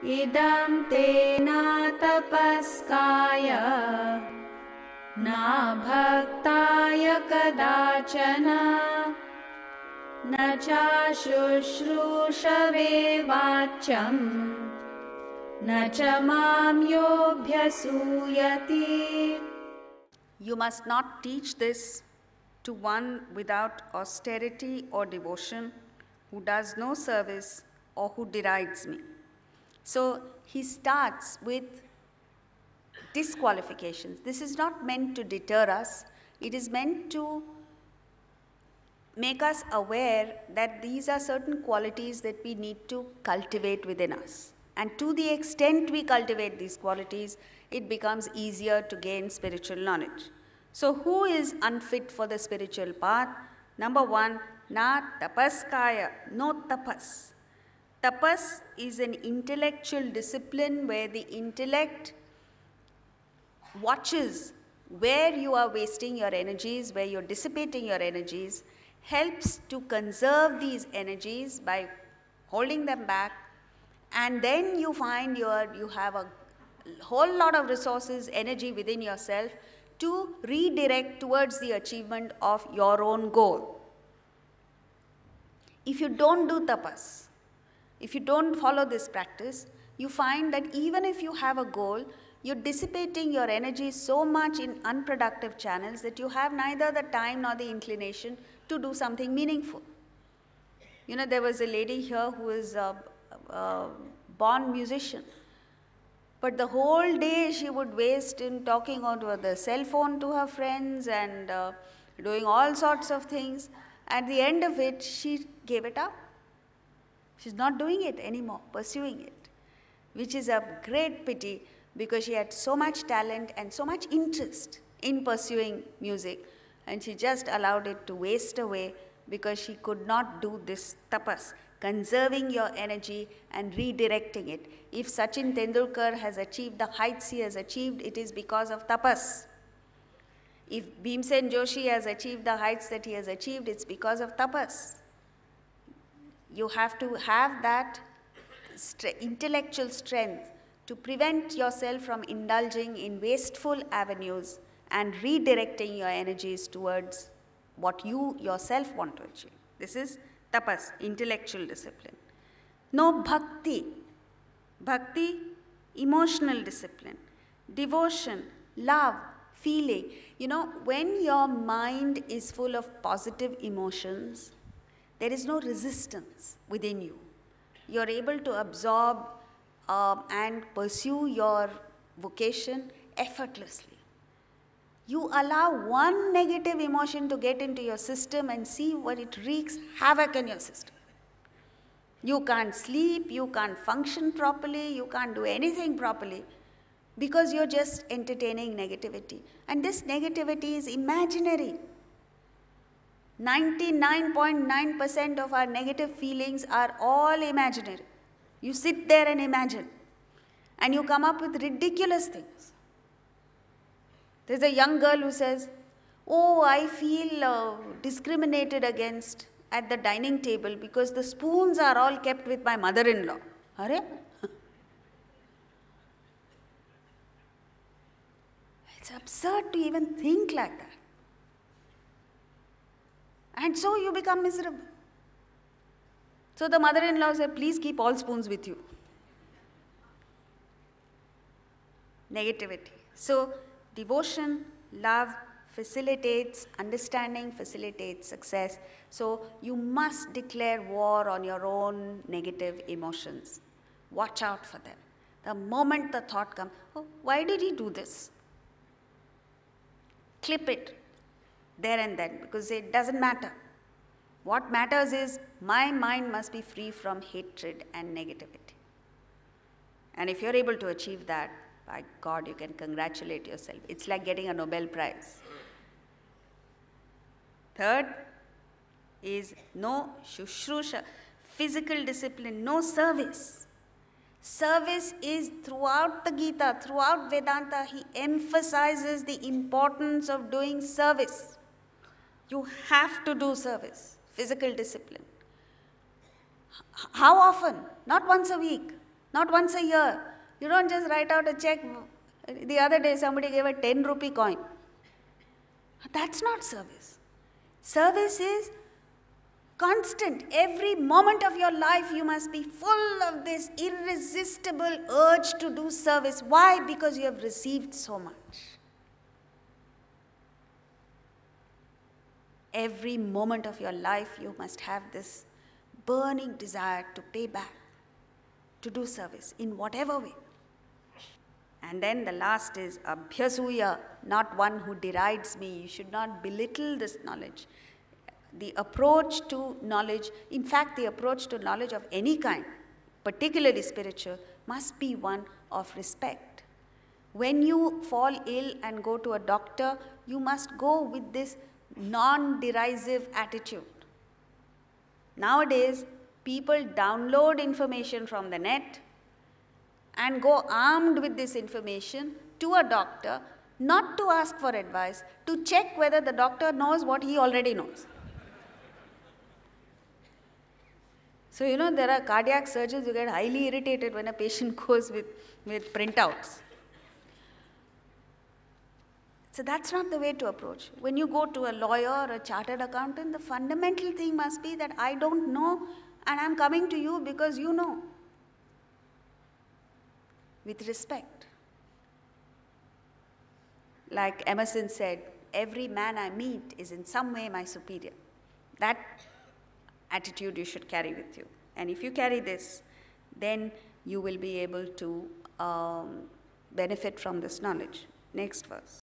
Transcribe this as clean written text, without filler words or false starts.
idam te na tapaskaya na bhaktaya kadachana na cha shushrushrave vacham na cha mam yobhyasuyati. You must not teach this to one without austerity or devotion, who does no service or who derides me. So he starts with disqualifications. This is not meant to deter us. It is meant to make us aware that these are certain qualities that we need to cultivate within us. And to the extent we cultivate these qualities, it becomes easier to gain spiritual knowledge. So who is unfit for the spiritual path? Number one, na tapaskaya, no tapas. Tapas is an intellectual discipline where the intellect watches where you are wasting your energies, where you're dissipating your energies, helps to conserve these energies by holding them back, and then you find you have a whole lot of resources, energy within yourself to redirect towards the achievement of your own goal. If you don't do tapas, if you don't follow this practice, you find that even if you have a goal, you're dissipating your energy so much in unproductive channels that you have neither the time nor the inclination to do something meaningful. You know, there was a lady here who is a born musician, but the whole day she would waste in talking over the cell phone to her friends and doing all sorts of things. At the end of it, she gave it up. She's not doing it anymore, pursuing it, which is a great pity because she had so much talent and so much interest in pursuing music, and she just allowed it to waste away because she could not do this tapas, conserving your energy and redirecting it. If Sachin Tendulkar has achieved the heights he has achieved, it is because of tapas. If Bhimsen Joshi has achieved the heights that he has achieved, it's because of tapas. You have to have that intellectual strength to prevent yourself from indulging in wasteful avenues and redirecting your energies towards what you yourself want to achieve. This is tapas, intellectual discipline. No bhakti. Bhakti, emotional discipline. Devotion, love, feeling. You know, when your mind is full of positive emotions, there is no resistance within you. You're able to absorb and pursue your vocation effortlessly. You allow one negative emotion to get into your system and see what it wreaks havoc in your system. You can't sleep, you can't function properly, you can't do anything properly because you're just entertaining negativity. And this negativity is imaginary. 99.9% of our negative feelings are all imaginary. You sit there and imagine, and you come up with ridiculous things. There's a young girl who says, "Oh, I feel discriminated against at the dining table because the spoons are all kept with my mother-in-law." Arre? It's absurd to even think like that. And so you become miserable. So the mother-in-law said, "Please keep all spoons with you." Negativity. So devotion, love facilitates understanding, facilitates success. So you must declare war on your own negative emotions. Watch out for them. The moment the thought comes, "Oh, why did he do this?" Clip it there and then, because it doesn't matter. What matters is my mind must be free from hatred and negativity. And if you're able to achieve that, by God, you can congratulate yourself. It's like getting a Nobel Prize. Third is no shushrusha, physical discipline, no service. Service is throughout the Gita, throughout Vedanta, he emphasizes the importance of doing service. You have to do service, physical discipline. How often? Not once a week. Not once a year. You don't just write out a check. The other day somebody gave a 10 rupee coin. That's not service. Service is constant. Every moment of your life you must be full of this irresistible urge to do service. Why? Because you have received so much. Every moment of your life you must have this burning desire to pay back, to do service in whatever way. And then the last is abhyasuya, not one who derides me. You should not belittle this knowledge. The approach to knowledge, in fact, the approach to knowledge of any kind, particularly spiritual, must be one of respect. When you fall ill and go to a doctor, you must go with this non-derisive attitude. Nowadays, people download information from the net and go armed with this information to a doctor, not to ask for advice, to check whether the doctor knows what he already knows. So, there are cardiac surgeons who get highly irritated when a patient goes with printouts. So that's not the way to approach. When you go to a lawyer or a chartered accountant, the fundamental thing must be that I don't know and I'm coming to you because you know. With respect. Like Emerson said, every man I meet is in some way my superior. That attitude you should carry with you. And if you carry this, then you will be able to benefit from this knowledge. Next verse.